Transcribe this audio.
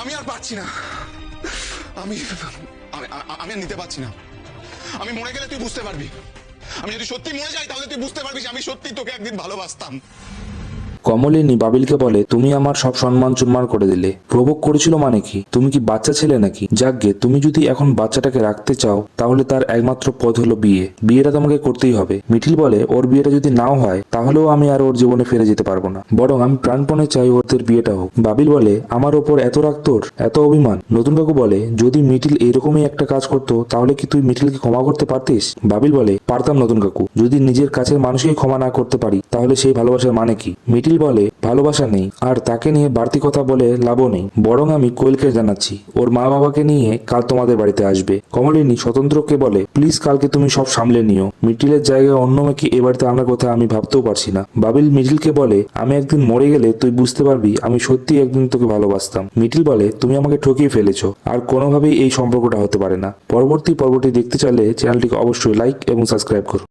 আমি আর পারছি না, আমি আমি আমি আর নিতে পারছি না। আমি মরে গেলে তুই বুঝতে পারবি, আমি যদি সত্যি মরে যাই তাহলে তুই বুঝতে পারবি যে আমি সত্যি তোকে একদিন ভালোবাসতাম। কমলিনী বাবিলকে বলে, তুমি আমার সব সম্মান চুরমার করে দিলে। প্রভোগ করেছিল মানে কি? তুমি কি বাচ্চা ছেলে নাকি? যাকগে, তুমি যদি এখন বাচ্চাটাকে রাখতে চাও তাহলে তার একমাত্র পথ হলো বিয়ে। বিয়েটা তোমাকে করতেই হবে। মিঠিল বলে, ওর বিয়েটা যদি নাও হয় তাহলেও আমি আর ওর জীবনে ফিরে যেতে পারবো না, বরং আমি প্রাণপণে চাই ওদের বিয়েটা হোক। বাবিল বলে, আমার ওপর এত রাগ তোর, এত অভিমান? নতুন কাকু বলে, যদি মিঠিল এরকমই একটা কাজ করতো তাহলে কি তুই মিঠিলকে ক্ষমা করতে পারতিস? বাবিল বলে, পারতাম নতুন কাকু। যদি নিজের কাছের মানুষকে ক্ষমা না করতে পারি তাহলে সেই ভালোবাসার মানে কি? মিঠিল বলে, ভালোবাসা নেই আর তাকে নিয়ে বাড়তি কথা বলে লাভও নেই, বরং আমি কোয়েলকে জানাচ্ছি ওর মা বাবাকে নিয়ে কাল তোমাদের বাড়িতে আসবে। কমলিনী স্বতন্ত্রকে বলে, প্লিজ কালকে তুমি সব সামলে নিও। মিঠিলের জায়গায় অন্য মেয়েকে এ বাড়িতে আনার কথা আমি ভাবতেও পারছি না। বাবিল মিঠিলকে বলে, আমি একদিন মরে গেলে তুই বুঝতে পারবি আমি সত্যি একদিন তোকে ভালোবাসতাম। মিঠিল বলে, তুমি আমাকে ঠকিয়ে ফেলেছো, আর কোনোভাবেই এই সম্পর্কটা হতে পারে না। পরবর্তী পর্বটি দেখতে চাইলে চ্যানেলটিকে অবশ্যই লাইক এবং সাবস্ক্রাইব করো।